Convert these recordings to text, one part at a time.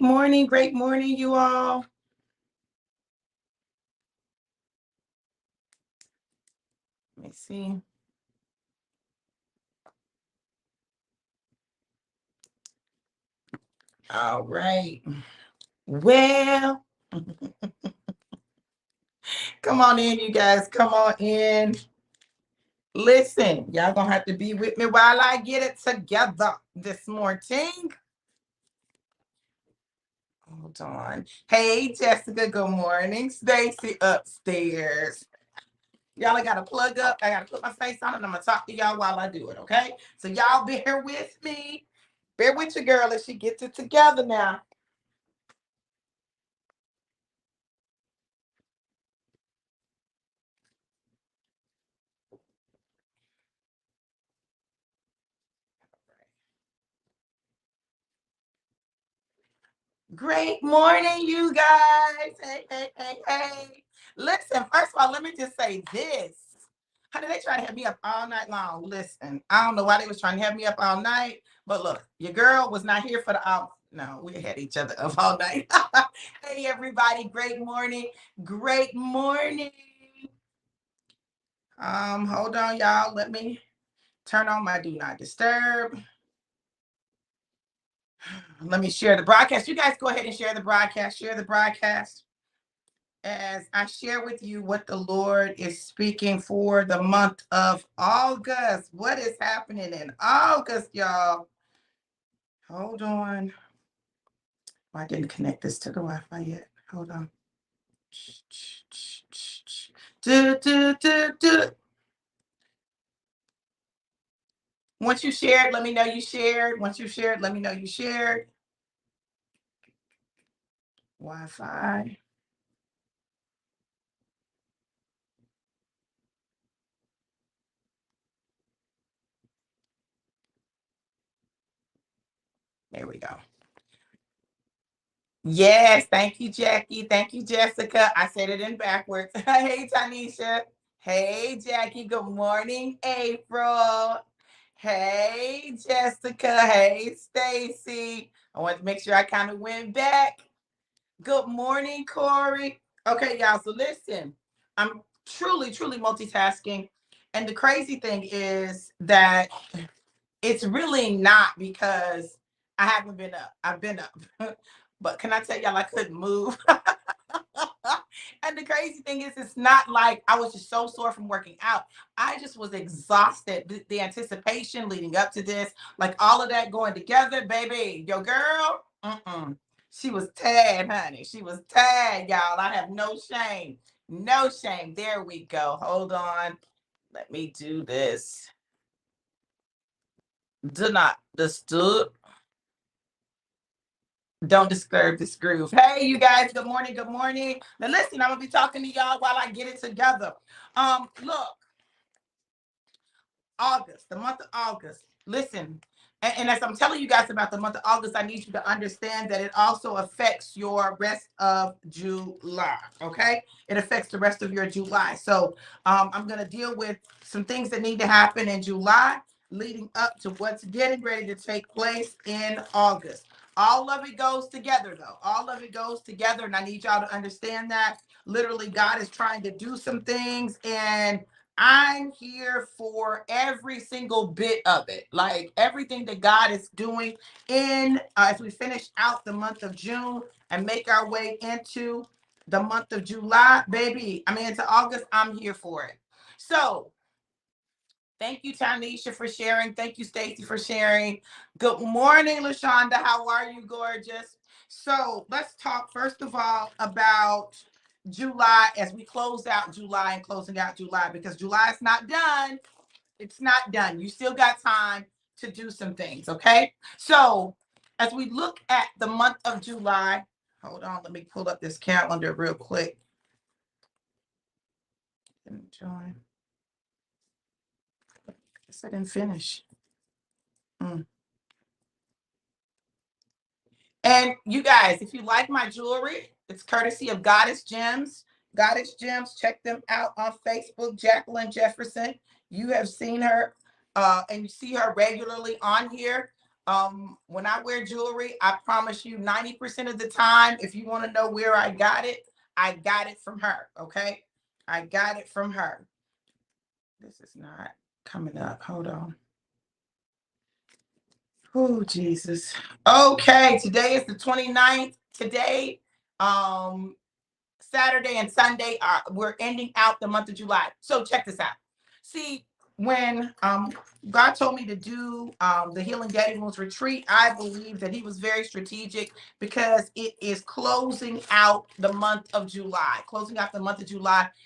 Great morning, you all. Let me see. All right. Well, come on in, you guys. Come on in. Listen, y'all gonna have to be with me while I get it together this morning. Hold on. Hey, Jessica. Good morning. Stacy upstairs. Y'all, I gotta plug up. I gotta put my face on it. And I'm gonna talk to y'all while I do it. Okay. So y'all bear with me. Bear with your girl as she gets it together now. Great morning, you guys. Hey, hey, hey, hey. Listen, first of all, let me just say this. How did they try to have me up all night long? Listen, I don't know why they was trying to have me up all night, but look, your girl was not here for the no, we had each other up all night. Hey, everybody. Great morning. Great morning. Hold on, y'all. Let me turn on my do not disturb. Let me share the broadcast. You guys go ahead and share the broadcast. Share the broadcast as I share with you what the Lord is speaking for the month of August. What is happening in August, y'all? Hold on. Oh, I didn't connect this to the Wi-Fi yet. Hold on. Do, do, do, do. Once you shared, let me know you shared. Once you shared, let me know you shared. Wi-Fi. There we go. Yes, thank you, Jackie. Thank you, Jessica. I said it in backwards. Hey, Tanisha. Hey, Jackie. Good morning, April. Hey, Jessica. Hey, Stacy. I want to make sure I kind of went back. Good morning, Corey. Okay, y'all. So listen, I'm truly, truly multitasking. And the crazy thing is that it's really not because I haven't been up. I've been up. But can I tell y'all I couldn't move? And the crazy thing is, it's not like I was just so sore from working out. I just was exhausted. The anticipation leading up to this, like all of that going together, baby. Your girl, she was tired, honey. She was tired, y'all. I have no shame. No shame. There we go. Hold on. Let me do this. Do not disturb. Don't disturb this groove. Hey, you guys. Good morning. Good morning. Now, listen. I'm gonna be talking to y'all while I get it together. Look, August, the month of August. Listen, and as I'm telling you guys about the month of August, I need you to understand that it also affects your rest of July. Okay, it affects the rest of your July. So, I'm gonna deal with some things that need to happen in July, leading up to what's getting ready to take place in August. All of it goes together, though. All of it goes together, and I need y'all to understand that. Literally, God is trying to do some things, and I'm here for every single bit of it. Like everything that God is doing in as we finish out the month of June and make our way into the month of July, baby. I mean, into August, I'm here for it. So thank you, Tanisha, for sharing. Thank you, Stacy, for sharing. Good morning, LaShonda. How are you, gorgeous? So let's talk first of all about July as we close out July and closing out July because July is not done. It's not done. You still got time to do some things, okay? So as we look at the month of July, hold on, let me pull up this calendar real quick. Join. I guess I didn't finish. And you guys, if you like my jewelry, it's courtesy of Goddess Gems. Goddess Gems, check them out on Facebook. Jacqueline Jefferson. You have seen her and you see her regularly on here. When I wear jewelry, I promise you 90% of the time, if you want to know where I got it from her. Okay. I got it from her. This is not coming up. Hold on. Oh, Jesus. Okay. Today is the 29th. Today, um, Saturday and Sunday we're ending out the month of July. So check this out. See, when God told me to do the Healing Daddy Wounds retreat, I believe that he was very strategic because it is closing out the month of July,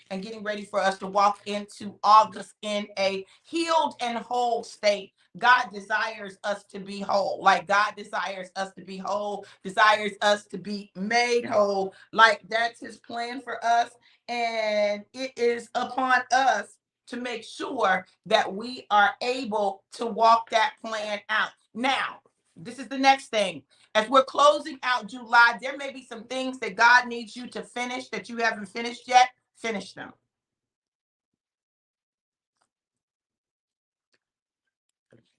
and getting ready for us to walk into August in a healed and whole state. God desires us to be whole. Like God desires us to be whole, desires us to be made whole. Like that's his plan for us. And it is upon us to make sure that we are able to walk that plan out. Now, this is the next thing. As we're closing out July, there may be some things that God needs you to finish that you haven't finished yet. Finish them.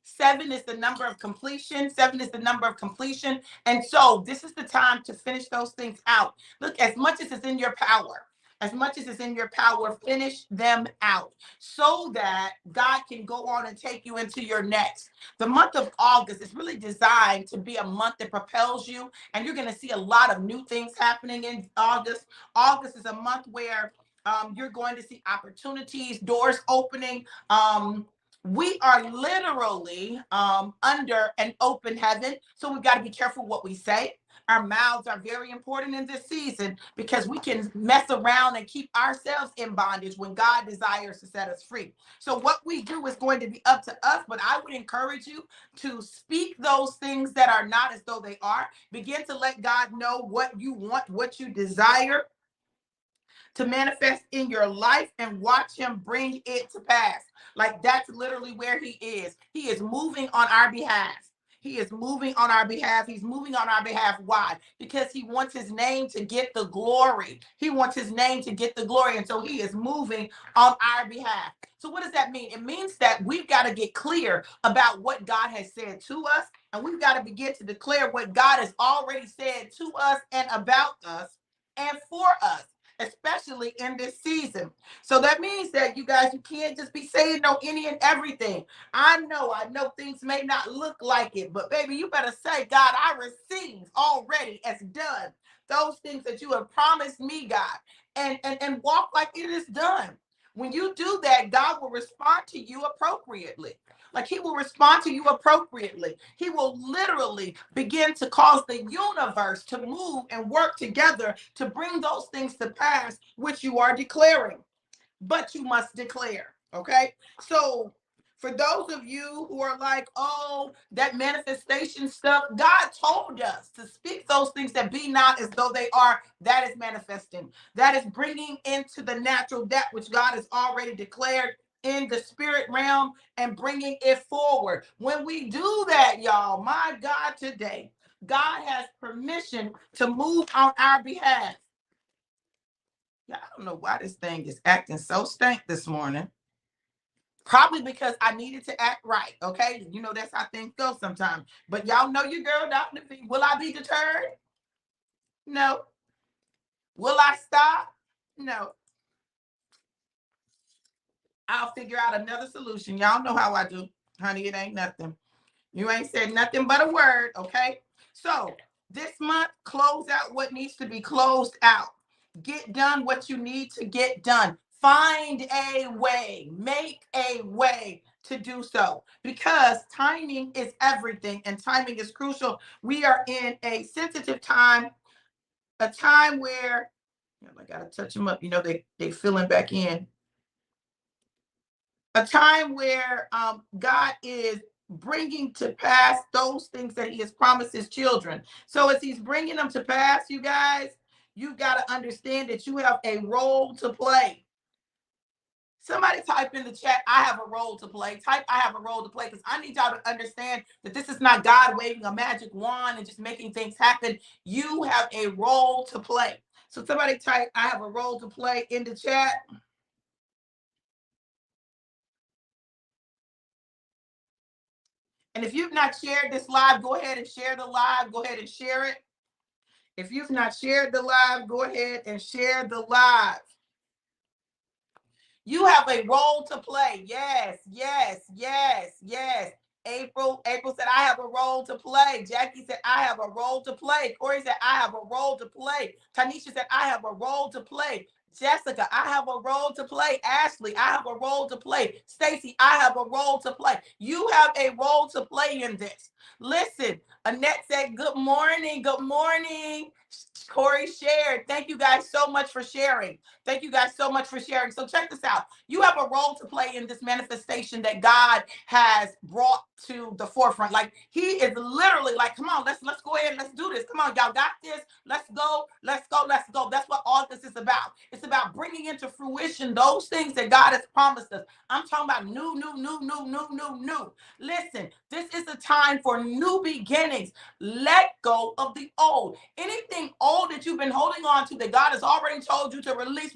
7 is the number of completion. 7 is the number of completion. And so this is the time to finish those things out. Look, as much as it's in your power, finish them out so that God can go on and take you into your next. The month of August is really designed to be a month that propels you, and you're going to see a lot of new things happening in August. August is a month where you're going to see opportunities, doors opening. We are literally under an open heaven. So we've got to be careful what we say. Our mouths are very important in this season because we can mess around and keep ourselves in bondage when God desires to set us free. So what we do is going to be up to us, but I would encourage you to speak those things that are not as though they are. Begin to let God know what you want, what you desire to manifest in your life, and watch him bring it to pass. Like that's literally where he is. He is moving on our behalf. He is moving on our behalf. He's moving on our behalf. Why? Because he wants his name to get the glory. He wants his name to get the glory. And so he is moving on our behalf. So what does that mean? It means that we've got to get clear about what God has said to us. And we've got to begin to declare what God has already said to us and about us and for us, especially in this season. So that means that you guys, you can't just be saying no any and everything. I know things may not look like it, but baby, you better say, God, I receive already as done those things that you have promised me, God, and walk like it is done. When you do that, God will respond to you appropriately. Like he will respond to you appropriately. He will literally begin to cause the universe to move and work together to bring those things to pass, which you are declaring. But you must declare. Okay. So for those of you who are like, oh, that manifestation stuff, God told us to speak those things that be not as though they are. That is manifesting. That is bringing into the natural that which God has already declared in the spirit realm and bringing it forward. When we do that, y'all, my God, today, God has permission to move on our behalf. Yeah, I don't know why this thing is acting so stank this morning. Probably because I needed to act right. Okay. You know, that's how things go sometimes. But y'all know your girl, Dr. V. Will I be deterred? No. Will I stop? No. I'll figure out another solution. Y'all know how I do. Honey, it ain't nothing. You ain't said nothing but a word. Okay. So this month, close out what needs to be closed out. Get done what you need to get done. Find a way, make a way to do so, because timing is everything and timing is crucial. We are in a sensitive time, a time where I gotta touch them up. You know, they filling back in. A time where God is bringing to pass those things that he has promised his children. So as he's bringing them to pass, you guys, you got to understand that you have a role to play. Somebody type in the chat, I have a role to play. Type, I have a role to play, because I need y'all to understand that this is not God waving a magic wand and just making things happen. You have a role to play. So somebody type, I have a role to play in the chat. And if you've not shared this live, go ahead and share the live. Go ahead and share it. If you've not shared the live, go ahead and share the live. You have a role to play. Yes, yes, yes, yes. April said, I have a role to play. Jackie said, I have a role to play. Corey said, I have a role to play. Tanisha said, I have a role to play. Jessica, I have a role to play. Ashley, I have a role to play. Stacy, I have a role to play. You have a role to play in this. Listen, Annette said, good morning. Good morning. Corey shared. Thank you guys so much for sharing. Thank you guys so much for sharing. So check this out. You have a role to play in this manifestation that God has brought to the forefront. Like he is literally like, come on, let's go ahead and let's do this. Come on, y'all got this. Let's go. Let's go. Let's go. That's what all this is about. It's about bringing into fruition those things that God has promised us. I'm talking about new. Listen, this is a time for new beginnings. Let go of the old. Anything old that you've been holding on to that God has already told you to release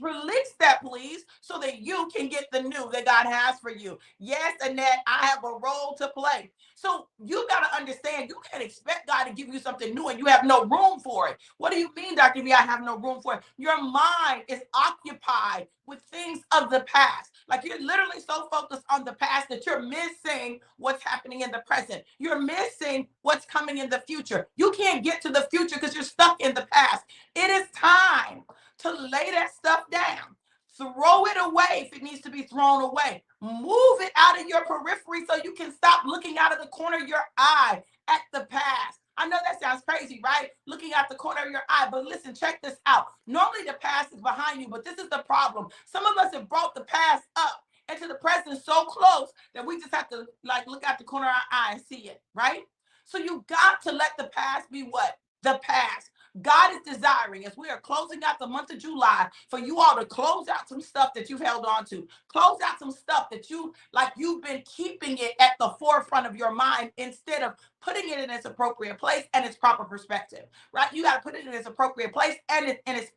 that, please, so that you can get the new that God has for you. Yes, Annette, I have a role to play. So you got to understand, you can't expect God to give you something new and you have no room for it. What do you mean, Dr. V, I have no room for it? Your mind is occupied with things of the past. Like you're literally so focused on the past that you're missing what's happening in the present. You're missing what's coming in the future. You can't get to the future because you're stuck in the past. It is time to lay that stuff down. Throw it away if it needs to be thrown away. Move it out of your periphery so you can stop looking out of the corner of your eye at the past. I know that sounds crazy, right? Looking out the corner of your eye. But listen, check this out. Normally the past is behind you, but this is the problem. Some of us have brought the past up into the present so close that we just have to like look out the corner of our eye and see it, right? So you got to let the past be what? The past. God is desiring, as we are closing out the month of July, for you all to close out some stuff that you've held on to. Close out some stuff that you've been keeping it at the forefront of your mind instead of putting it in its appropriate place and its proper perspective, right? You got to put it in its appropriate place and in its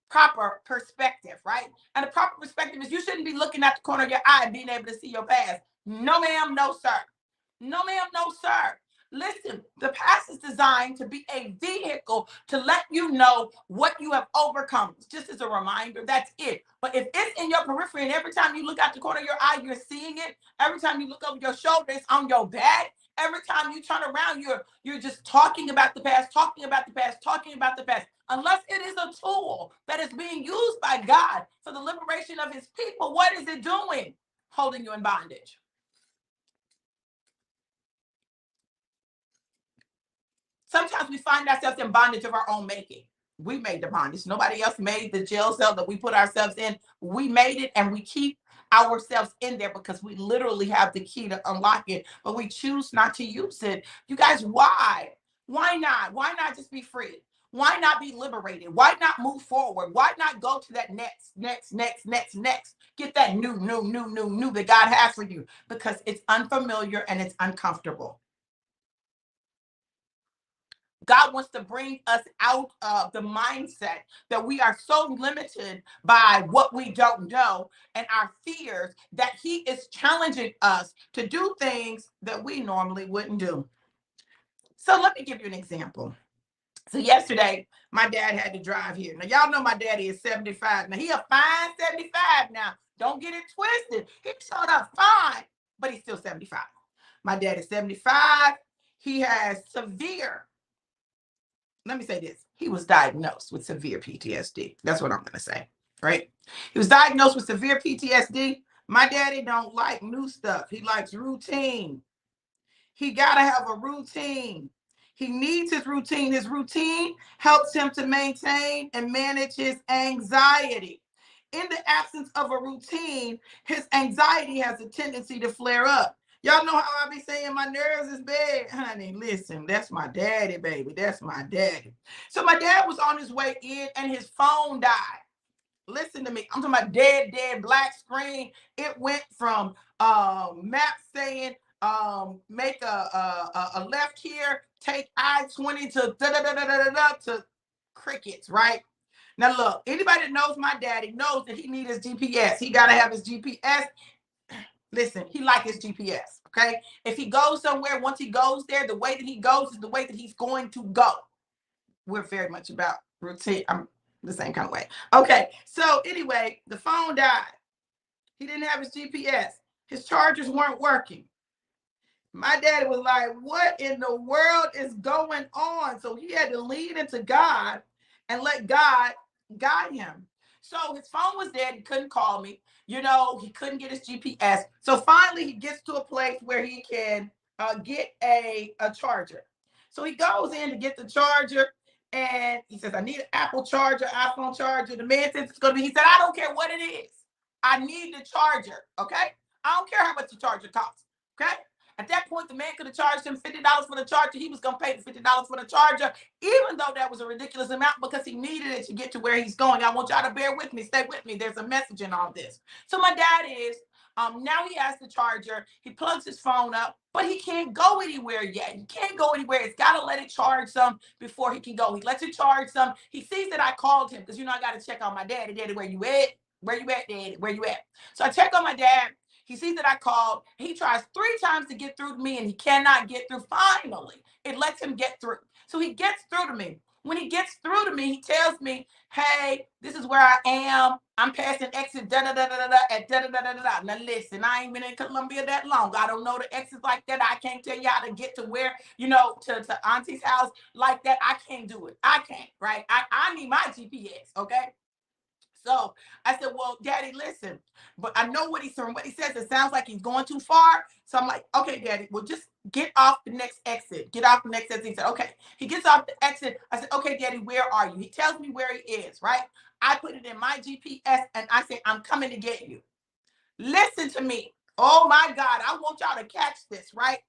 proper perspective, right? And the proper perspective is you shouldn't be looking at the corner of your eye and being able to see your past. No, ma'am, no, sir. No, ma'am, no, sir. Listen, the past is designed to be a vehicle to let you know what you have overcome. Just as a reminder, that's it. But if it's in your periphery and every time you look out the corner of your eye, you're seeing it. Every time you look over your shoulder, it's on your back. Every time you turn around, you're just talking about the past, talking about the past, talking about the past. Unless it is a tool that is being used by God for the liberation of his people, what is it doing? Holding you in bondage. Sometimes we find ourselves in bondage of our own making. We made the bondage. Nobody else made the jail cell that we put ourselves in. We made it and we keep ourselves in there because we literally have the key to unlock it, but we choose not to use it. You guys, why? Why not? Why not just be free? Why not be liberated? Why not move forward? Why not go to that next? Get that new that God has for you because it's unfamiliar and it's uncomfortable. God wants to bring us out of the mindset that we are so limited by what we don't know and our fears that he is challenging us to do things that we normally wouldn't do. So let me give you an example. So yesterday, my dad had to drive here. Now, y'all know my daddy is 75. Now, he a fine 75 now. Don't get it twisted. He showed up fine, but he's still 75. My dad is 75. He has severe, let me say this. He was diagnosed with severe PTSD. That's what I'm going to say, right? He was diagnosed with severe PTSD. My daddy don't like new stuff. He likes routine. He got to have a routine. He needs his routine. His routine helps him to maintain and manage his anxiety. In the absence of a routine, his anxiety has a tendency to flare up. Y'all know how I be saying my nerves is bad? Honey, listen, that's my daddy, baby. That's my daddy. So my dad was on his way in and his phone died. Listen to me. I'm talking about dead black screen. It went from maps saying make a left here, take I-20 to to crickets, right? Now look, anybody that knows my daddy knows that he needs his GPS. He got to have his GPS. Listen, he like his GPS. Okay. If he goes somewhere, once he goes there, the way that he goes is the way that he's going to go. We're very much about routine. I'm the same kind of way. Okay. So anyway, the phone died. He didn't have his GPS. His chargers weren't working. My daddy was like, what in the world is going on? So he had to lean into God and let God guide him. So his phone was dead. He couldn't call me. He couldn't get his GPS. So finally, he gets to a place where he can get a charger. So he goes in to get the charger and he says, I need an Apple charger, iPhone charger. The man says it's going to be, he said, I don't care what it is. I need the charger. Okay. I don't care how much the charger costs. Okay. At that point, the man could have charged him $50 for the charger. He was going to pay the $50 for the charger, even though that was a ridiculous amount because he needed it to get to where he's going. I want y'all to bear with me. Stay with me. There's a message in all this. So my dad is, now he has the charger. He plugs his phone up, but he can't go anywhere yet. He can't go anywhere. It's got to let it charge some before he can go. He lets it charge some. He sees that I called him because, I got to check on my daddy. Daddy, where you at? Where you at, Daddy? Where you at? So I check on my dad. He sees that I called. He tries 3 times to get through to me, and he cannot get through. Finally, it lets him get through. So he gets through to me. When he gets through to me, he tells me, hey, this is where I am. I'm passing exit da-da-da-da-da at da-da-da-da-da. Now, listen, I ain't been in Columbia that long. I don't know the exits like that. I can't tell you how to get to where, to Auntie's house like that. I can't do it. I can't, right? I need my GPS, okay? So I said, well, Daddy, listen, but I know what he's saying. What he says, it sounds like he's going too far. So I'm like, okay, Daddy, well, just get off the next exit. Get off the next exit. He said, okay. He gets off the exit. I said, okay, Daddy, where are you? He tells me where he is, right? I put it in my GPS and I say, I'm coming to get you. Listen to me. Oh my God, I want y'all to catch this, right?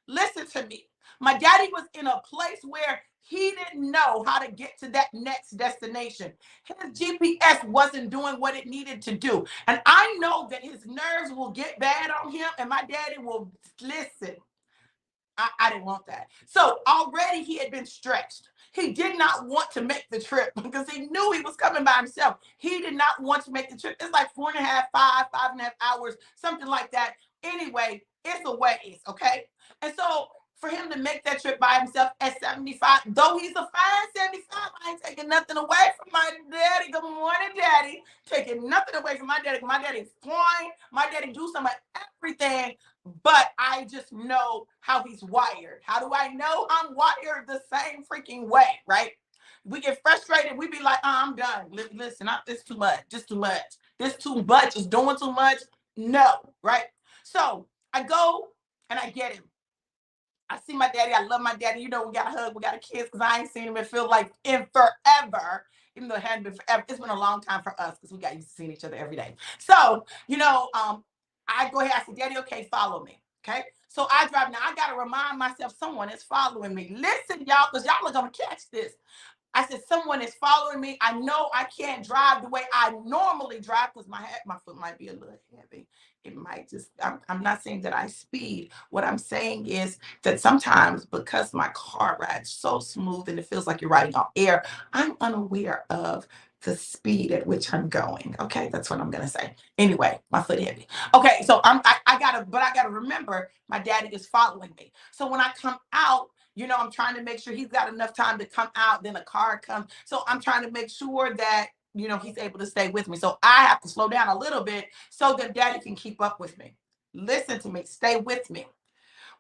Listen to me. My daddy was in a place where he didn't know how to get to that next destination. His GPS wasn't doing what it needed to do. And I know that his nerves will get bad on him and my daddy will listen. I didn't want that. So already he had been stretched. He did not want to make the trip because he knew he was coming by himself. He did not want to make the trip. It's like 4.5, 5.5 hours, something like that. Anyway, it's a ways, okay? And so for him to make that trip by himself at 75, though he's a fine 75, I ain't taking nothing away from my daddy. Good morning, Daddy. Taking nothing away from my daddy. My daddy's flying. My daddy do some of everything, but I just know how he's wired. How do I know I'm wired the same freaking way, right? We get frustrated. We be like, I'm done. Listen, this too much. Just too much. This too much. Is doing too much. No, right? So I go and I get him. I see my daddy. I love my daddy. We got a hug. We got a kiss because I ain't seen him. It feels like in forever. Even though it hadn't been forever. It's been a long time for us because we got used to seeing each other every day. So, I go ahead. I said, Daddy, okay, follow me. Okay. So I drive. Now I got to remind myself someone is following me. Listen, y'all, because y'all are going to catch this. I said, someone is following me. I know I can't drive the way I normally drive because my foot might be a little heavy. It might just, I'm not saying that I speed. What I'm saying is that sometimes because my car rides so smooth and it feels like you're riding on air, I'm unaware of the speed at which I'm going. Okay, that's what I'm gonna say. Anyway, my foot heavy. Okay, so I gotta remember my daddy is following me. So when I come out, I'm trying to make sure he's got enough time to come out. Then a car comes. So I'm trying to make sure that, he's able to stay with me. So I have to slow down a little bit so that daddy can keep up with me. Listen to me. Stay with me.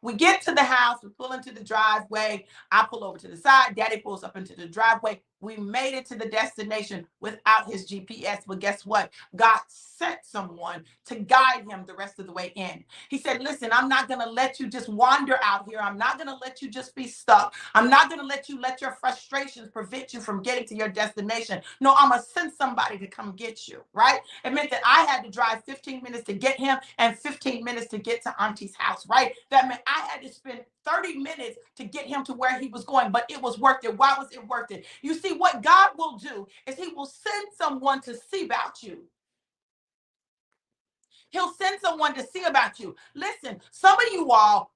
We get to the house, we pull into the driveway. I pull over to the side. Daddy pulls up into the driveway. We made it to the destination without his GPS. But guess what? God sent someone to guide him the rest of the way in. He said, listen, I'm not going to let you just wander out here. I'm not going to let you just be stuck. I'm not going to let your frustrations prevent you from getting to your destination. No, I'm going to send somebody to come get you, right? It meant that I had to drive 15 minutes to get him and 15 minutes to get to Auntie's house, right? That meant I had to spend 30 minutes to get him to where he was going, but it was worth it. Why was it worth it? You see, what God will do is he will send someone to see about you. He'll send someone to see about you. Listen, some of you all,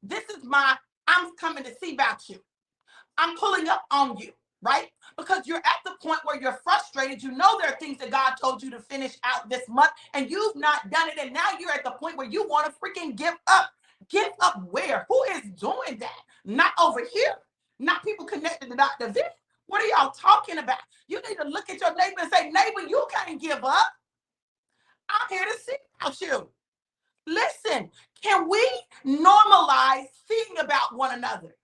I'm coming to see about you. I'm pulling up on you, right? Because you're at the point where you're frustrated. You know there are things that God told you to finish out this month and you've not done it. And now you're at the point where you want to freaking give up. Give up where? Who is doing that? Not over here. Not people connected to Dr. Vic. What are y'all talking about? You need to look at your neighbor and say, neighbor, you can't give up. I'm here to see about you. Listen, can we normalize thinking about one another?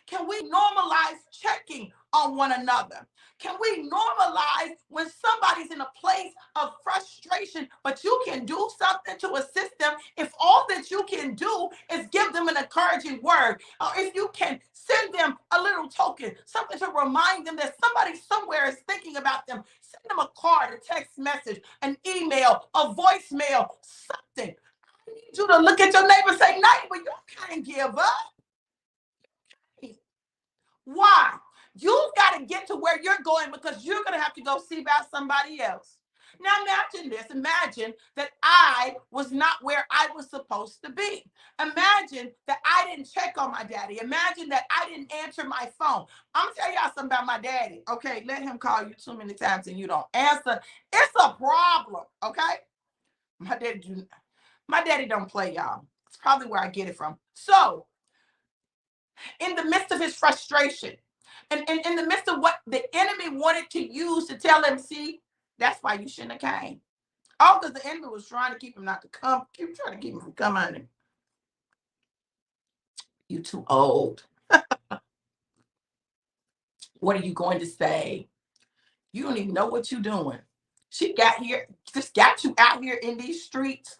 Can we normalize checking on one another? Can we normalize when somebody's in a place of frustration, but you can do something to assist them? If all that you can do is give them an encouraging word, or if you can send them a little token, something to remind them that somebody somewhere is thinking about them, send them a card, a text message, an email, a voicemail, something. I need you to look at your neighbor and say, neighbor, you can't give up. Why? You've got to get to where you're going because you're going to have to go see about somebody else. Now imagine this. Imagine that I was not where I was supposed to be. Imagine that I didn't check on my daddy. Imagine that I didn't answer my phone. I'm going to tell y'all something about my daddy. Okay, let him call you too many times and you don't answer. It's a problem. Okay? My daddy don't play, y'all. It's probably where I get it from. So in the midst of his frustration, and in the midst of what the enemy wanted to use to tell him, see, that's why you shouldn't have came. All because the enemy was trying to keep him not to come, keep trying to keep him from coming. You too old. What are you going to say? You don't even know what you're doing. She got here, just got you out here in these streets.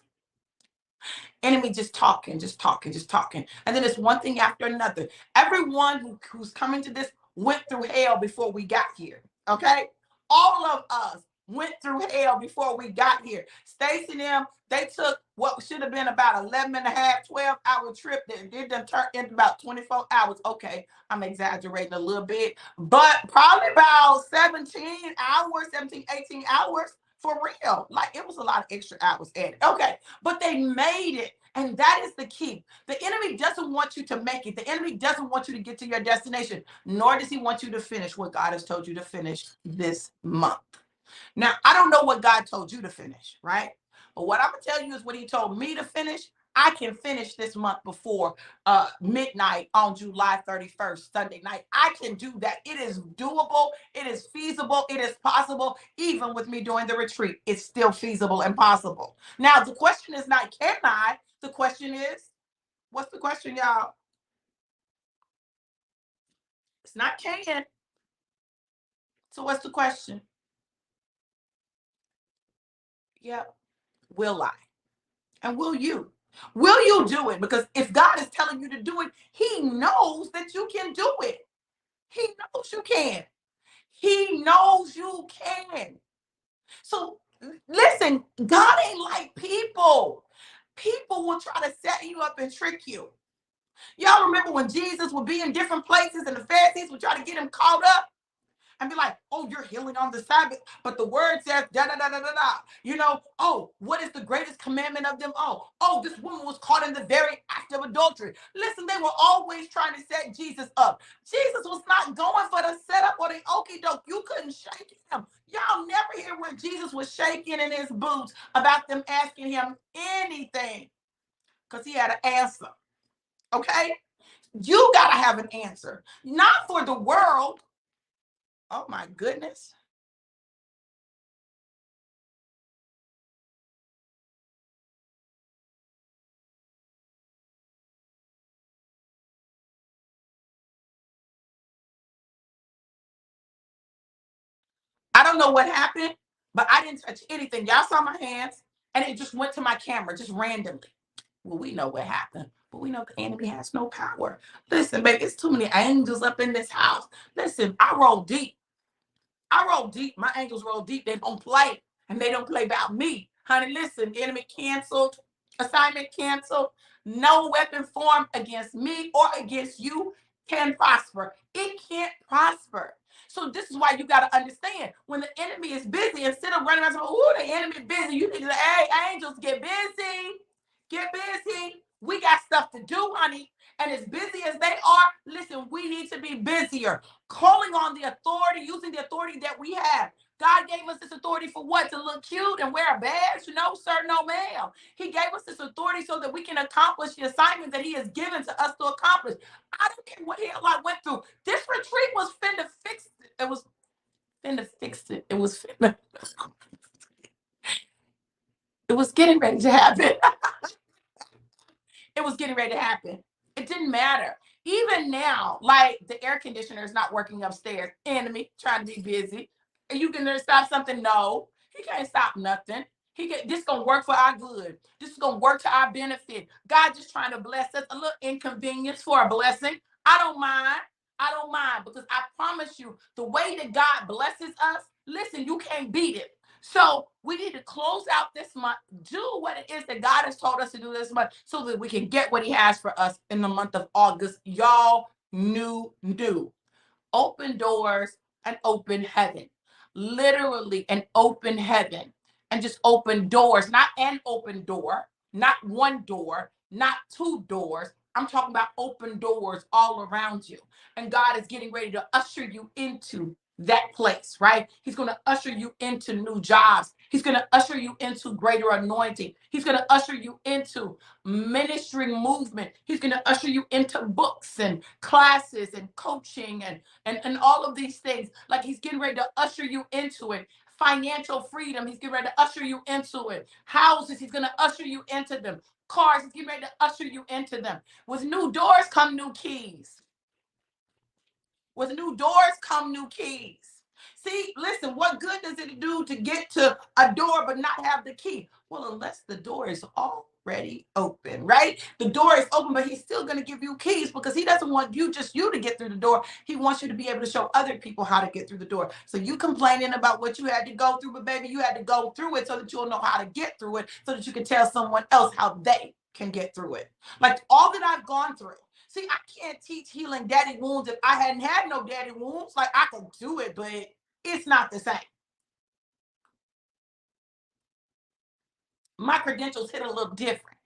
Enemy just talking, just talking, just talking. And then it's one thing after another. Everyone who's coming to this went through hell before we got here. Okay? All of us went through hell before we got here. Stacy and them, they took what should have been about 11 and a half, 12-hour trip that did them turn into about 24 hours. Okay, I'm exaggerating a little bit, but probably about 17 hours, 17, 18 hours. For real. Like, it was a lot of extra hours added. Okay. But they made it. And that is the key. The enemy doesn't want you to make it. The enemy doesn't want you to get to your destination, nor does he want you to finish what God has told you to finish this month. Now, I don't know what God told you to finish, right? But what I'm going to tell you is what he told me to finish. I can finish this month before midnight on July 31st, Sunday night. I can do that. It is doable. It is feasible. It is possible. Even with me doing the retreat, it's still feasible and possible. Now, the question is not, can I? The question is, what's the question, y'all? It's not can. So what's the question? Yeah, will I? And will you? Will you do it? Because if God is telling you to do it, he knows that you can do it. He knows you can. He knows you can. So listen, God ain't like people. People will try to set you up and trick you. Y'all remember when Jesus would be in different places and the Pharisees would try to get him caught up? And be like, oh, you're healing on the Sabbath, but the word says da da da da da da. You know, oh, what is the greatest commandment of them all? Oh, this woman was caught in the very act of adultery. Listen, they were always trying to set Jesus up. Jesus was not going for the setup or the okie doke. You couldn't shake him. Y'all never hear when Jesus was shaking in his boots about them asking him anything because he had an answer. Okay? You got to have an answer, not for the world. Oh my goodness. I don't know what happened, but I didn't touch anything. Y'all saw my hands, and it just went to my camera, just randomly. Well, we know what happened, but we know the enemy has no power. Listen, baby, it's too many angels up in this house. Listen, I roll deep. I roll deep. My angels roll deep. They don't play, and they don't play about me. Honey, listen, enemy canceled, assignment canceled. No weapon formed against me or against you can prosper. It can't prosper. So this is why you got to understand when the enemy is busy, instead of running around saying, oh, the enemy busy, you need to say, hey, angels, get busy. Get busy. We got stuff to do, honey. And as busy as they are, listen, we need to be busier. Calling on the authority, using the authority that we have. God gave us this authority for what? To look cute and wear a badge? No, sir, no, ma'am. He gave us this authority so that we can accomplish the assignment that he has given to us to accomplish. I don't care what hell I went through. This retreat was finna fix it. It was finna fix it. It was finna. It was getting ready to happen. It was getting ready to happen. It didn't matter. Even now, like the air conditioner is not working upstairs. Enemy trying to be busy. Are you gonna stop something? No, he can't stop nothing. This gonna work for our good. This is gonna work to our benefit. God just trying to bless us. A little inconvenience for a blessing. I don't mind. I don't mind, because I promise you, the way that God blesses us, listen, you can't beat it. So we need to close out this month, do what it is that God has told us to do this month so that we can get what he has for us in the month of August. Y'all, new. Open doors and open heaven. Literally an open heaven and just open doors, not an open door, not one door, not two doors. I'm talking about open doors all around you. And God is getting ready to usher you into that place, right? He's going to usher you into new jobs. He's going to usher you into greater anointing. He's going to usher you into ministry movement. He's going to usher you into books and classes and coaching and all of these things. Like he's getting ready to usher you into it. Financial freedom, he's getting ready to usher you into it. Houses, he's going to usher you into them. Cars, he's getting ready to usher you into them. With new doors come new keys. With new doors come new keys. See, listen, what good does it do to get to a door but not have the key? Well, unless the door is already open, right? The door is open, but he's still going to give you keys because he doesn't want you to get through the door. He wants you to be able to show other people how to get through the door. So you complaining about what you had to go through, but baby, you had to go through it so that you'll know how to get through it, so that you can tell someone else how they can get through it. Like all that I've gone through. See, I can't teach healing daddy wounds if I hadn't had no daddy wounds. Like I could do it, but it's not the same. My credentials hit a little different.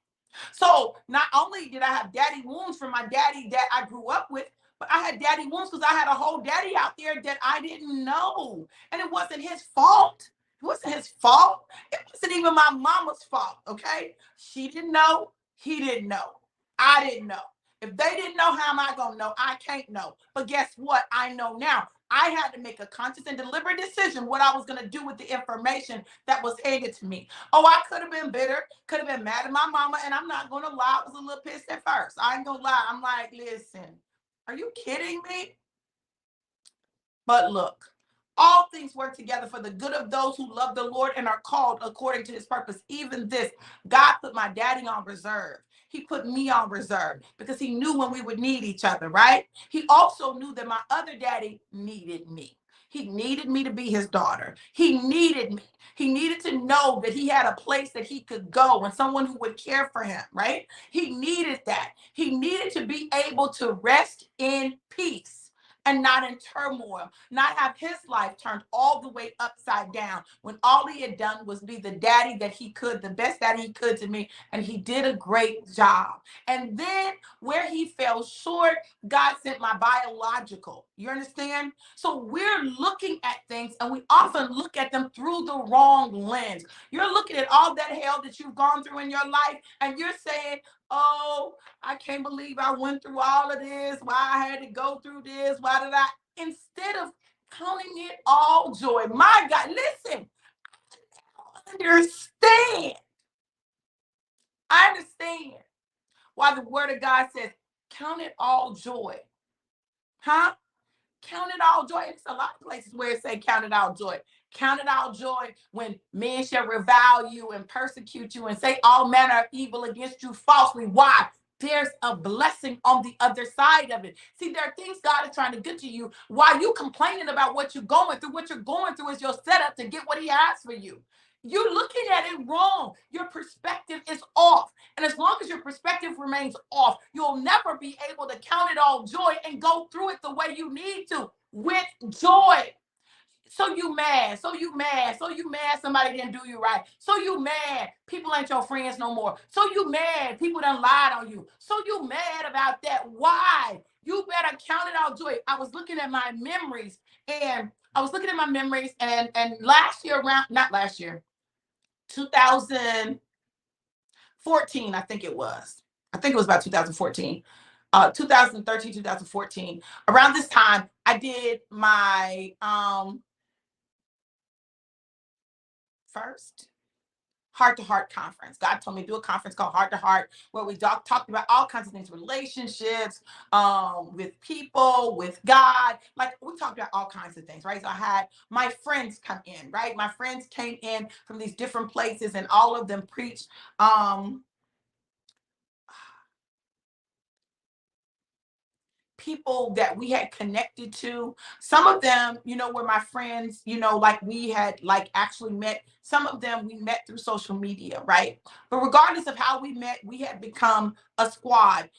So not only did I have daddy wounds from my daddy that I grew up with, but I had daddy wounds because I had a whole daddy out there that I didn't know. And it wasn't his fault. It wasn't his fault. It wasn't even my mama's fault. Okay. She didn't know. He didn't know. I didn't know. If they didn't know, how am I going to know? I can't know. But guess what? I know now. I had to make a conscious and deliberate decision what I was going to do with the information that was handed to me. Oh, I could have been bitter, could have been mad at my mama, and I'm not going to lie, I was a little pissed at first. I ain't going to lie. I'm like, listen, are you kidding me? But look, all things work together for the good of those who love the Lord and are called according to his purpose. Even this, God put my daddy on reserve. He put me on reserve because he knew when we would need each other, right? He also knew that my other daddy needed me. He needed me to be his daughter. He needed me. He needed to know that he had a place that he could go and someone who would care for him, right? He needed that. He needed to be able to rest in peace and not in turmoil, not have his life turned all the way upside down when all he had done was be the daddy that he could, the best daddy he could to me, and he did a great job. And then where he fell short, God sent my biological. You understand? So we're looking at things and we often look at them through the wrong lens. You're looking at all that hell that you've gone through in your life and you're saying, oh, I can't believe I went through all of this. Why I had to go through this? Why did I? Instead of counting it all joy, my God, listen, understand. I understand why the word of God says, count it all joy. Huh? Count it all joy. It's a lot of places where it say count it all joy. Count it all joy when men shall revile you and persecute you and say all manner of evil against you falsely. Why? There's a blessing on the other side of it. See, there are things God is trying to get to you while you complaining about what you're going through. What you're going through is your setup to get what he has for you. You're looking at it wrong. Your perspective is off. And as long as your perspective remains off, you'll never be able to count it all joy and go through it the way you need to with joy. So you mad, so you mad, so you mad somebody didn't do you right. So you mad people ain't your friends no more. So you mad people done lied on you. So you mad about that. Why? You better count it all joy. I was looking at my memories and I was looking at my memories, and last year, around, not last year, 2014, I think it was. I think it was about 2014. 2013, 2014. Around this time, I did my first Heart to Heart conference. God told me to do a conference called Heart to Heart, where we talked about all kinds of things, relationships, with people, with God. Like, we talked about all kinds of things, right? So I had my friends come in, right? My friends came in from these different places, and all of them preached. People that we had connected to. Some of them, were my friends, like we had like actually met. Some of them we met through social media, right? But regardless of how we met, we had become a squad.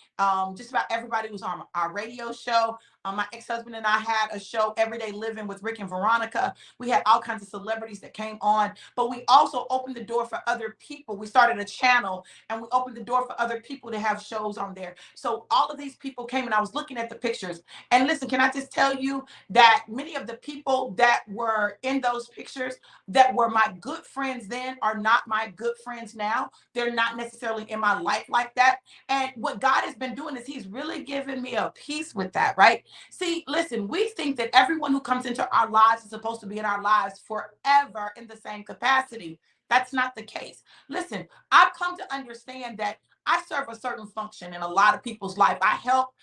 Just about everybody was on our radio show. My ex-husband and I had a show, Everyday Living with Rick and Veronica. We had all kinds of celebrities that came on, but we also opened the door for other people. We started a channel, and we opened the door for other people to have shows on there. So all of these people came, and I was looking at the pictures. And listen, can I just tell you that many of the people that were in those pictures that were my good friends then are not my good friends now. They're not necessarily in my life like that. And what God has been doing is he's really given me a peace with that, right? See, listen, we think that everyone who comes into our lives is supposed to be in our lives forever in the same capacity. That's not the case. Listen, I've come to understand that I serve a certain function in a lot of people's life. I help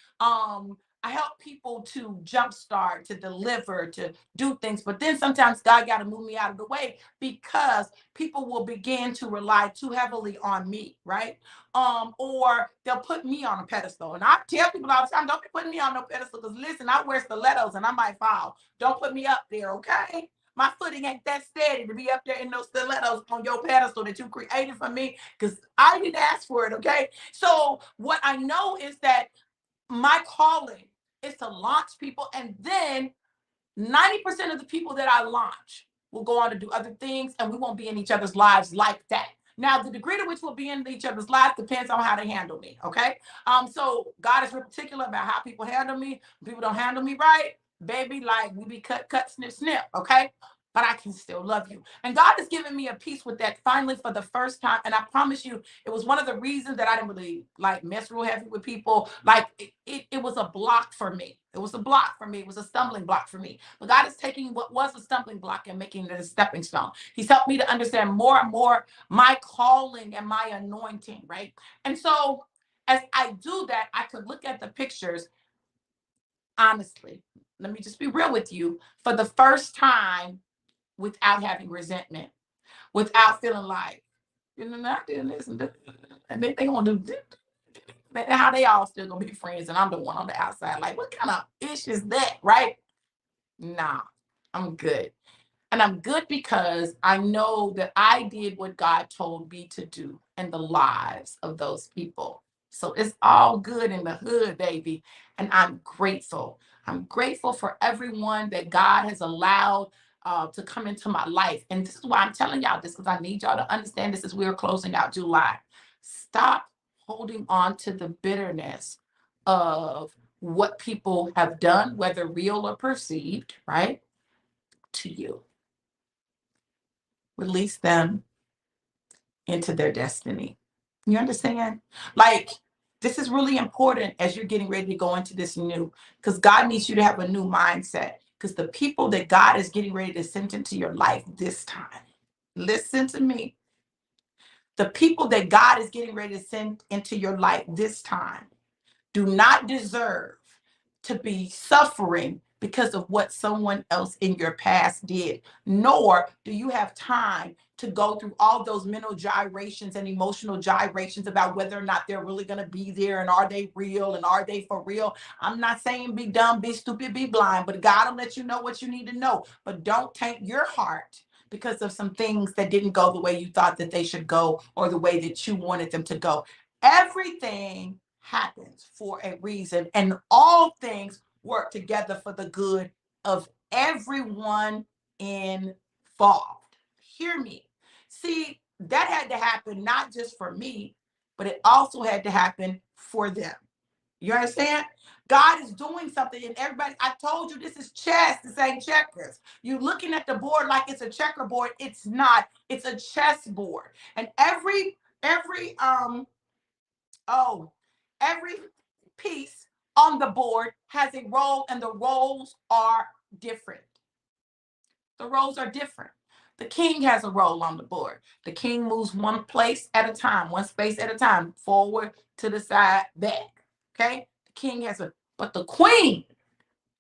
people to jumpstart, to deliver, to do things. But then sometimes God got to move me out of the way, because people will begin to rely too heavily on me, right? Or they'll put me on a pedestal. And I tell people all the time, don't be putting me on no pedestal, because listen, I wear stilettos and I might fall. Don't put me up there, okay? My footing ain't that steady to be up there in those stilettos on your pedestal that you created for me, because I didn't ask for it, okay? So what I know is that my calling is to launch people, and then 90% of the people that I launch will go on to do other things, and we won't be in each other's lives like that. Now, the degree to which we'll be in each other's lives depends on how they handle me, okay? So God is real particular about how people handle me. When people don't handle me right, baby, like, we be cut, snip, snip, okay? But I can still love you. And God has given me a peace with that finally for the first time. And I promise you, it was one of the reasons that I didn't really like mess real heavy with people. Like, it was a block for me. It was a block for me. It was a stumbling block for me. But God is taking what was a stumbling block and making it a stepping stone. He's helped me to understand more and more my calling and my anointing, right? And so as I do that, I could look at the pictures honestly. Let me just be real with you. For the first time, without having resentment, without feeling like, not doing this and this, and they gonna do this. How they all still gonna be friends, and I'm the one on the outside. Like, what kind of ish is that, right? Nah, I'm good. And I'm good because I know that I did what God told me to do in the lives of those people. So it's all good in the hood, baby. And I'm grateful. I'm grateful for everyone that God has allowed to come into my life. And this is why I'm telling y'all this, because I need y'all to understand this as we are closing out July. Stop holding on to the bitterness of what people have done, whether real or perceived, right, to you. Release them into their destiny. You understand? Like, this is really important as you're getting ready to go into this new, because God needs you to have a new mindset. Because the people that God is getting ready to send into your life this time, listen to me. The people that God is getting ready to send into your life this time do not deserve to be suffering because of what someone else in your past did, nor do you have time to go through all those mental gyrations and emotional gyrations about whether or not they're really going to be there, and are they real, and are they for real. I'm not saying be dumb, be stupid, be blind, but God will let you know what you need to know. But don't taint your heart because of some things that didn't go the way you thought that they should go, or the way that you wanted them to go. Everything happens for a reason, and all things work together for the good of everyone involved. Hear me. See, that had to happen not just for me, but it also had to happen for them. You understand? God is doing something, and everybody, I told you this is chess. This ain't checkers. You looking at the board like it's a checkerboard. It's not. It's a chess board. And oh, every piece on the board has a role, and the roles are different. The roles are different. The king has a role on the board. The king moves one place at a time, one space at a time, forward, to the side, back. Okay? The king has a, but the queen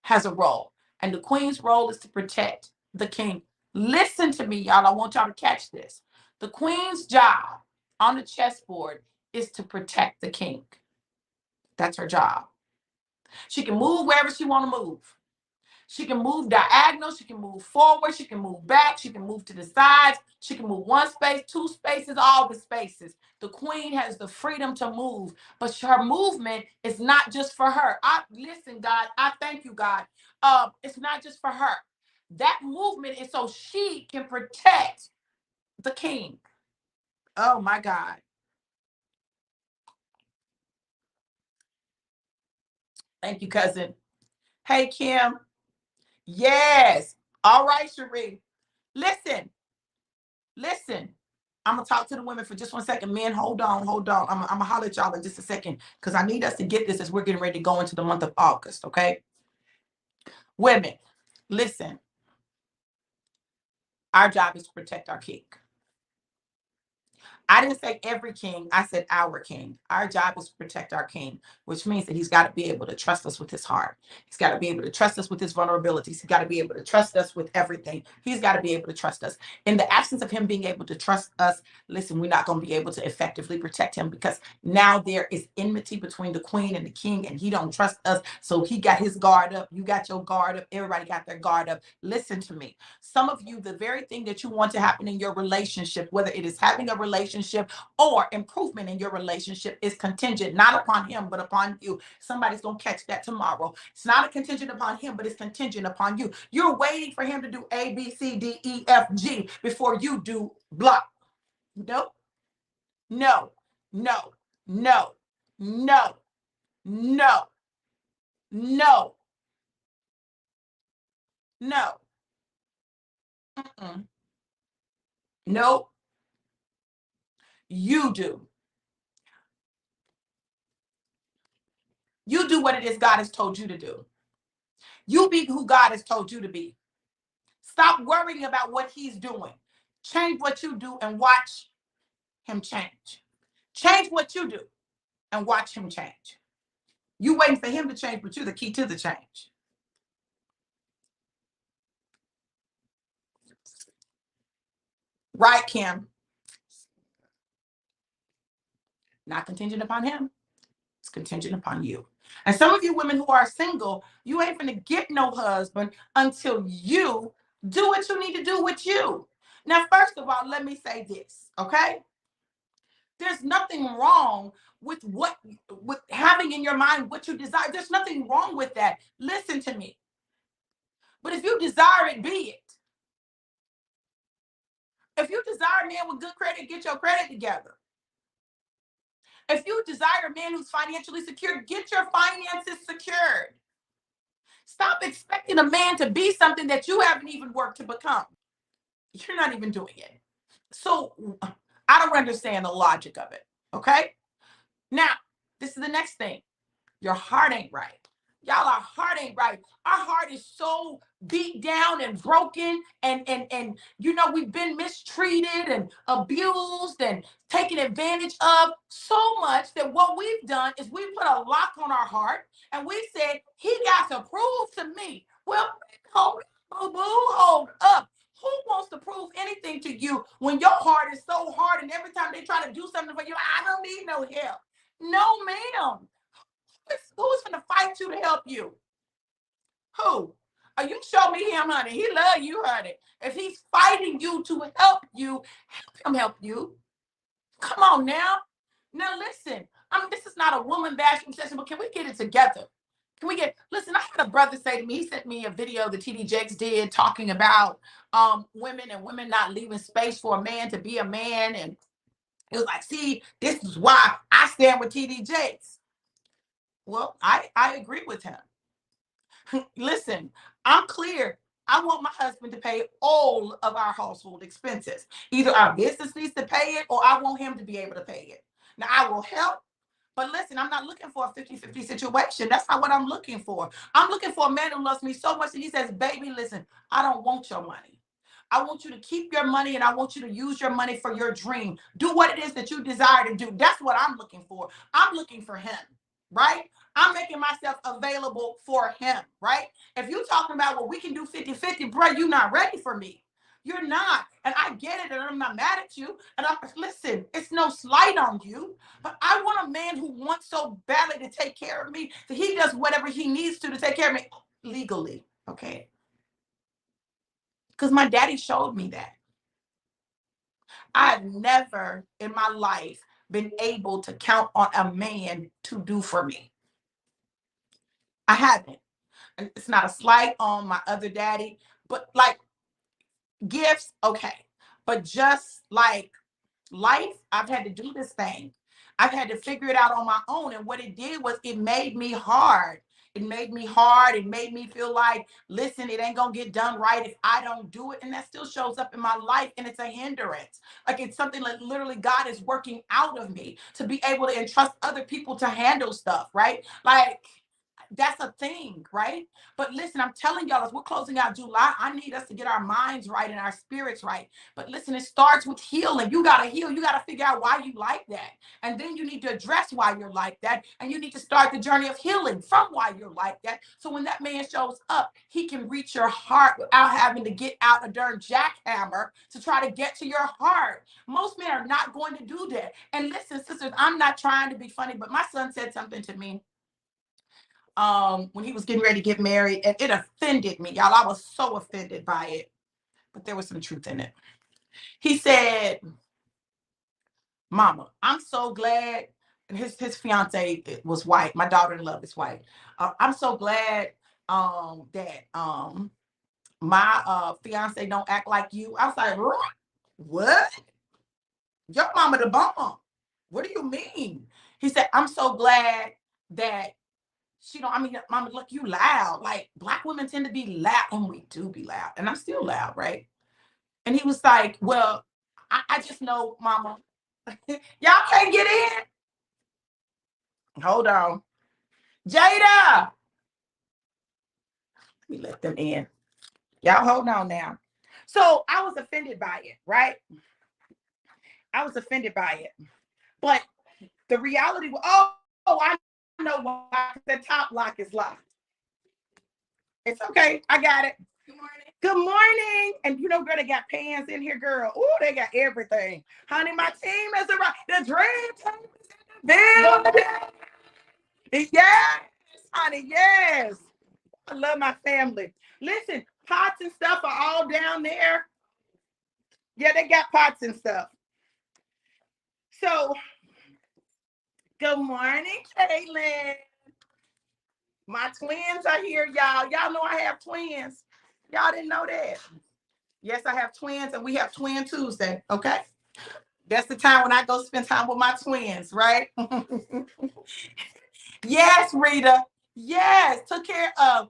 has a role. And the queen's role is to protect the king. Listen to me, y'all. I want y'all to catch this. The queen's job on the chessboard is to protect the king. That's her job. She can move wherever she want to move. She can move diagonal. She can move forward. She can move back. She can move to the sides. She can move one space, two spaces, all the spaces. The queen has the freedom to move, but her movement is not just for her. Listen, God, I thank you, God. It's not just for her. That movement is so she can protect the king. Oh my God. Thank you, cousin. Hey, Kim. Yes. All right, Cherie. Listen. Listen, I'm gonna talk to the women for just 1 second. Men, hold on, hold on. I'm gonna holler at y'all in just a second because I need us to get this as we're getting ready to go into the month of August. Okay, women, listen. Our job is to protect our king. I didn't say every king. I said our king. Our job is to protect our king, which means that he's got to be able to trust us with his heart. He's got to be able to trust us with his vulnerabilities. He's got to be able to trust us with everything. He's got to be able to trust us. In the absence of him being able to trust us, listen, we're not going to be able to effectively protect him because now there is enmity between the queen and the king, and he don't trust us. So he got his guard up. You got your guard up. Everybody got their guard up. Listen to me. Some of you, the very thing that you want to happen in your relationship, whether it is having a relationship or improvement in your relationship, is contingent not upon him but upon you. Somebody's gonna catch that tomorrow. It's not a contingent upon him, but it's contingent upon you. You're waiting for him to do A, B, C, D, E, F, G before you do blah. No, no, no, no, no, no, no, no. Mm-mm. No, you do. You do what it is God has told you to do. You be who God has told you to be. Stop worrying about what he's doing. Change what you do and watch him change. Change what you do and watch him change. You waiting for him to change, but you're the key to the change. Right, Kim? Not contingent upon him. It's contingent upon you. And some of you women who are single, you ain't gonna get no husband until you do what you need to do with you. Now, first of all, let me say this, okay? There's nothing wrong with with having in your mind what you desire. There's nothing wrong with that. Listen to me. But if you desire it, be it. If you desire a man with good credit, get your credit together. If you desire a man who's financially secure, get your finances secured. Stop expecting a man to be something that you haven't even worked to become. You're not even doing it. So I don't understand the logic of it. Okay. Now, this is the next thing. Your heart ain't right. Y'all, our heart ain't right. Our heart is so beat down and broken, and you know, we've been mistreated and abused and taken advantage of so much that what we've done is we put a lock on our heart and we said, he got to prove to me. Well, hold up, boo, hold up. Who wants to prove anything to you when your heart is so hard and every time they try to do something for you, I don't need no help. No, ma'am. Who's going to fight you to help you? Who? You show me him, honey. He love you, honey. If he's fighting you to help you, help him help you. Come on now. Now listen. This is not a woman bashing session, but can we get it together? Can we listen, I had a brother say to me, he sent me a video that TD Jakes did talking about women and women not leaving space for a man to be a man. And it was like, see, this is why I stand with TD Jakes. Well, I agree with him. Listen, I'm clear. I want my husband to pay all of our household expenses. Either our business needs to pay it or I want him to be able to pay it. Now, I will help, but listen, I'm not looking for a 50-50 situation. That's not what I'm looking for. I'm looking for a man who loves me so much that he says, baby, listen, I don't want your money. I want you to keep your money and I want you to use your money for your dream. Do what it is that you desire to do. That's what I'm looking for. I'm looking for him, right? I'm making myself available for him, right? If you're talking about, well, we can do 50-50, bro, you're not ready for me. You're not. And I get it, and I'm not mad at you. And I'm listen, it's no slight on you, but I want a man who wants so badly to take care of me that he does whatever he needs to take care of me legally. Okay. Because my daddy showed me that. I've never in my life been able to count on a man to do for me. I haven't. And it's not a slight on my other daddy, but like gifts, okay. But just like life, I've had to do this thing. I've had to figure it out on my own. And what it did was it made me hard. It made me hard. It made me feel like, listen, it ain't gonna get done right if I don't do it. And that still shows up in my life. And it's a hindrance. Like it's something that literally God is working out of me to be able to entrust other people to handle stuff, right? Like that's a thing, right? But listen, I'm telling y'all, as we're closing out July, I need us to get our minds right and our spirits right. But listen, it starts with healing. You got to heal. You got to figure out why you like that. And then you need to address why you're like that. And you need to start the journey of healing from why you're like that. So when that man shows up, he can reach your heart without having to get out a darn jackhammer to try to get to your heart. Most men are not going to do that. And listen, sisters, I'm not trying to be funny, but my son said something to me when he was getting ready to get married, and it offended me, y'all. I was so offended by it, but there was some truth in it. He said, Mama, I'm so glad. And his fiance was white. My daughter-in-law is white. I'm so glad that my fiance don't act like you. I was like, what? Your mama the bomb. What do you mean? He said, I'm so glad that she don't, I mean, mama, look, you loud. Like black women tend to be loud, and we do be loud. And I'm still loud, right? And he was like, well, I just know, mama. Y'all can't get in. Hold on. Jada. Let me let them in. Y'all hold on now. So I was offended by it, right? I was offended by it. But the reality was, I know why. The top lock is locked. It's okay. I got it. Good morning. And you know, girl, they got pans in here, girl. Oh, they got everything. Honey, my team is around. The dream team is in the building. Yes, honey, yes. I love my family. Listen, pots and stuff are all down there. Yeah, they got pots and stuff. So, good morning, Caitlin. My twins are here, y'all. Y'all know I have twins. Y'all didn't know that. Yes, I have twins, and we have Twin Tuesday. Okay. That's the time when I go spend time with my twins, right? Yes, Rita. Yes, took care of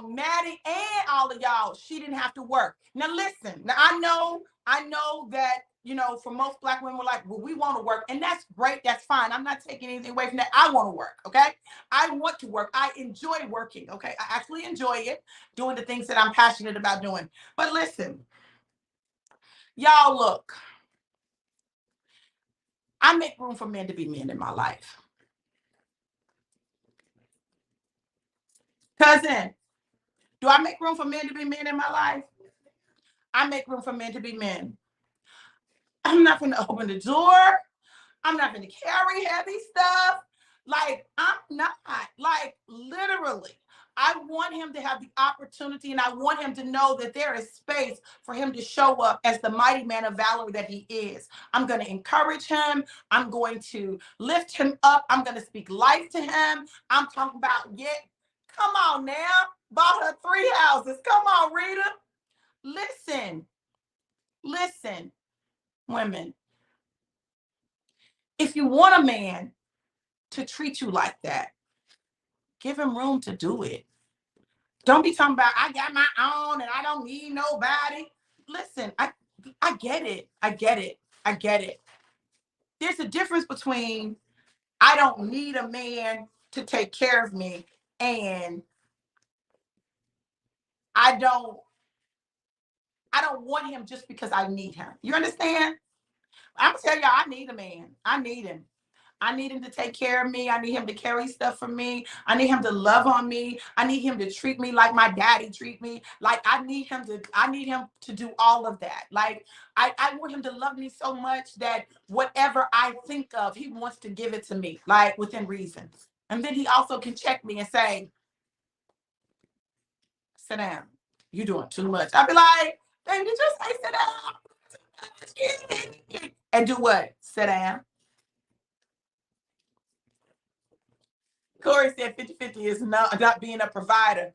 Maddie and all of y'all. She didn't have to work. Now listen. Now I know that for most black women, we're like, well, we want to work, and that's great. That's fine. I'm not taking anything away from that. I want to work. Okay, I want to work. I enjoy working. Okay, I actually enjoy it, doing the things that I'm passionate about doing. But listen, y'all, look. I make room for men to be men in my life. Cousin, do I make room for men to be men in my life? I make room for men to be men. I'm not going to open the door. I'm not going to carry heavy stuff. Like, I'm not. Like, literally. I want him to have the opportunity, and I want him to know that there is space for him to show up as the mighty man of valor that he is. I'm going to encourage him. I'm going to lift him up. I'm going to speak life to him. I'm talking about, yeah, come on now. Bought her 3 houses. Come on, Rita. Listen, women. If you want a man to treat you like that, Give him room to do it. Don't be talking about I got my own and I don't need nobody. Listen, I get it. I get it. I get it. There's a difference between I don't need a man to take care of me and I don't want him just because I need him. You understand? I'm gonna tell y'all, I need a man. I need him. I need him to take care of me. I need him to carry stuff for me. I need him to love on me. I need him to treat me like my daddy treat me. Like I need him to do all of that. Like I want him to love me so much that whatever I think of, he wants to give it to me, like within reason. And then he also can check me and say, sit down. You're doing too much. I'll be like, baby, did you say sit down? And do what? Sit down. Corey said 50-50 is not being a provider,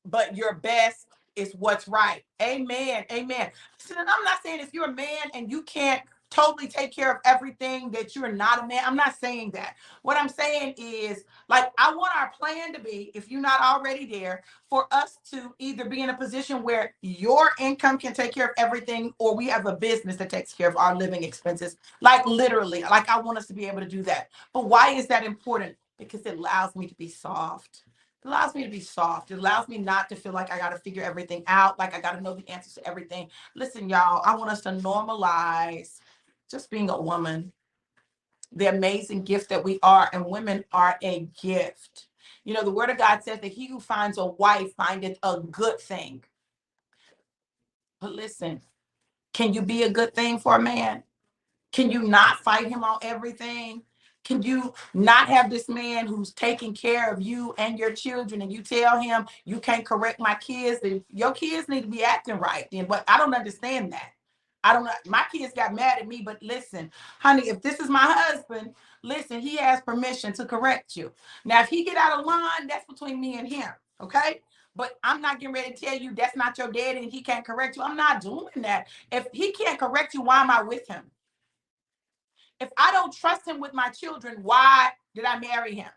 but your best is what's right. Amen. Amen. So I'm not saying if you're a man and you can't totally take care of everything that you're not a man. I'm not saying that. What I'm saying is, like, I want our plan to be, if you're not already there, for us to either be in a position where your income can take care of everything, or we have a business that takes care of our living expenses. Like literally, like I want us to be able to do that. But why is that important? Because it allows me to be soft. It allows me to be soft. It allows me not to feel like I got to figure everything out, like I got to know the answers to everything. Listen, y'all, I want us to normalize just being a woman, the amazing gift that we are, and women are a gift. You know, the word of God says that he who finds a wife findeth a good thing. But listen, can you be a good thing for a man? Can you not fight him on everything? Can you not have this man who's taking care of you and your children, and you tell him you can't correct my kids, and your kids need to be acting right? Then, but I don't understand that. I don't know. My kids got mad at me, but listen, honey, if this is my husband, listen, he has permission to correct you. Now, if he get out of line, that's between me and him. Okay. But I'm not getting ready to tell you that's not your daddy and he can't correct you. I'm not doing that. If he can't correct you, why am I with him? If I don't trust him with my children, why did I marry him?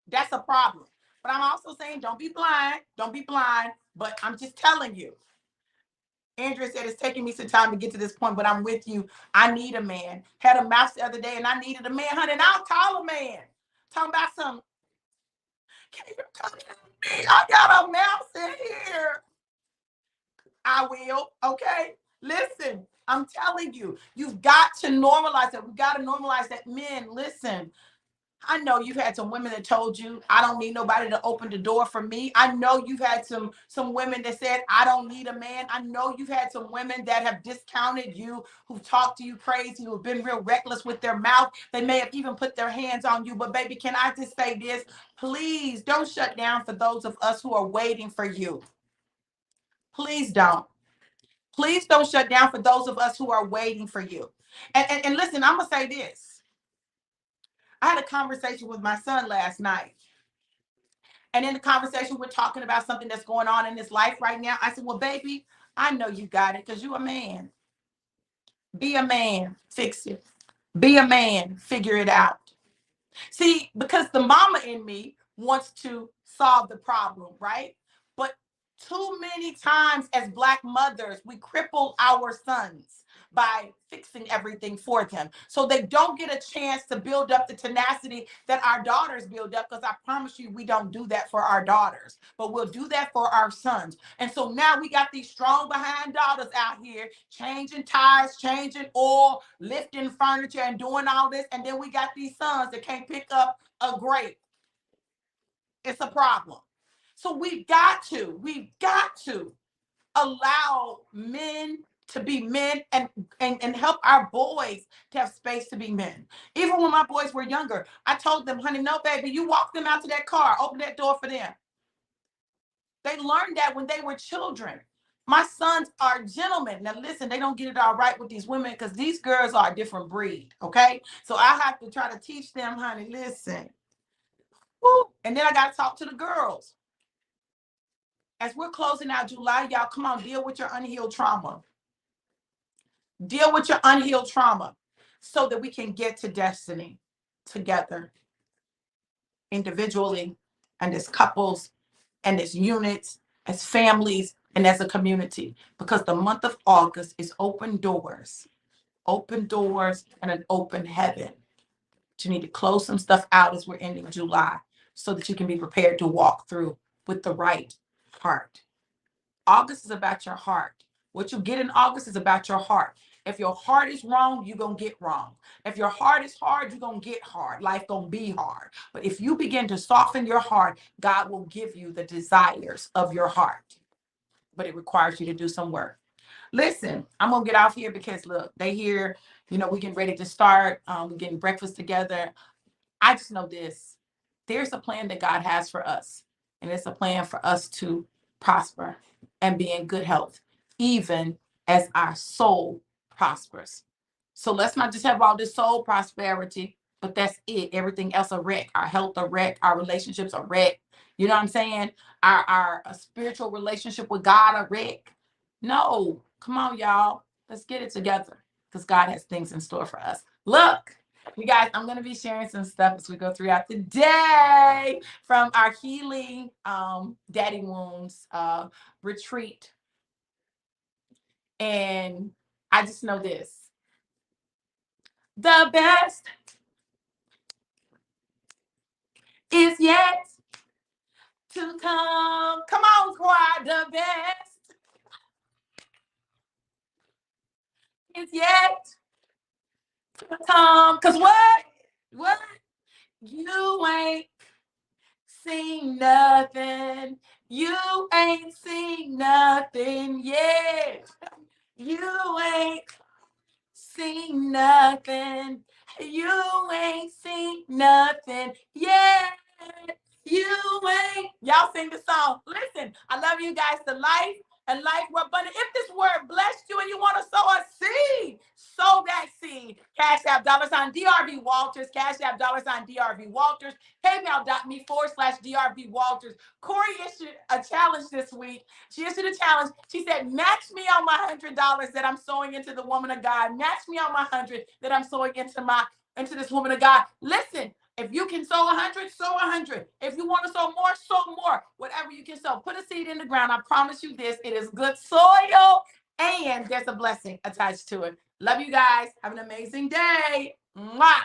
That's a problem. But I'm also saying, don't be blind. Don't be blind. But I'm just telling you. Andrea said it's taking me some time to get to this point, but I'm with you. I need a man. Had a mouse the other day, and I needed a man, honey, and I'll call a man. Talking about some, can you come to me? I got a mouse in here. I will, okay? Listen, I'm telling you, you've got to normalize it. We've got to normalize that. Men, listen, I know you've had some women that told you, I don't need nobody to open the door for me. I know you've had some women that said, I don't need a man. I know you've had some women that have discounted you, who've talked to you crazy, who've been real reckless with their mouth. They may have even put their hands on you. But baby, can I just say this? Please don't shut down for those of us who are waiting for you. Please don't. Please don't shut down for those of us who are waiting for you. And listen, I'm going to say this. I had a conversation with my son last night. And in the conversation, we're talking about something that's going on in his life right now. I said, well, baby, I know you got it because you're a man. Be a man, fix it. Be a man, figure it out. See, because the mama in me wants to solve the problem, right? But too many times as Black mothers, we cripple our sons by fixing everything for them. So they don't get a chance to build up the tenacity that our daughters build up, because I promise you, we don't do that for our daughters, but we'll do that for our sons. And so now we got these strong behind daughters out here changing tires, changing oil, lifting furniture, and doing all this. And then we got these sons that can't pick up a grape. It's a problem. So we've got to allow men to be men, and help our boys to have space to be men. Even when my boys were younger, I told them, honey, no, baby, you walk them out to that car, open that door for them. They learned that when they were children. My sons are gentlemen. Now, listen, they don't get it all right with these women because these girls are a different breed, okay? So I have to try to teach them, honey, listen. Woo. And then I got to talk to the girls. As we're closing out July, y'all, come on, deal with your unhealed trauma. Deal with your unhealed trauma so that we can get to destiny together. individually and as couples and as units, as families, and as a community. Because the month of August is open doors and an open heaven. But you need to close some stuff out as we're ending July so that you can be prepared to walk through with the right heart. August is about your heart. What you get in August is about your heart. If your heart is wrong, you're going to get wrong. If your heart is hard, you're going to get hard. Life going to be hard. But if you begin to soften your heart, God will give you the desires of your heart. But it requires you to do some work. Listen, I'm going to get off here because look, they here, we're getting ready to start. We're getting breakfast together. I just know this. There's a plan that God has for us, and it's a plan for us to prosper and be in good health, even as our soul prospers. So let's not just have all this soul prosperity, but that's it. Everything else a wreck. Our health a wreck. Our relationships a wreck. You know what I'm saying? Our spiritual relationship with God a wreck. No, come on, y'all. Let's get it together because God has things in store for us. Look. You guys, I'm going to be sharing some stuff as we go throughout the day from our healing daddy wounds retreat. And I just know this. The best is yet to come. Come on, choir. The best is yet to come. Because what? What? You ain't seen nothing. You ain't seen nothing yet. You ain't seen nothing. You ain't seen nothing yet. You ain't. Y'all sing the song. Listen, I love you guys to life and life were abundant. If this word blessed you and you want to sow a seed, sow that seed. Cash App $ DRV Walters. Cash App $ DRV Walters. PayPal.me/DRV Walters. Corey issued a challenge this week. She issued a challenge. She said, match me on my $100 that I'm sowing into the woman of God. Match me on my 100 that I'm sowing into this woman of God. Listen, if you can sow 100, sow 100. If you want to sow more, sow more. Whatever you can sow. Put a seed in the ground. I promise you this. It is good soil and there's a blessing attached to it. Love you guys. Have an amazing day. Mwah.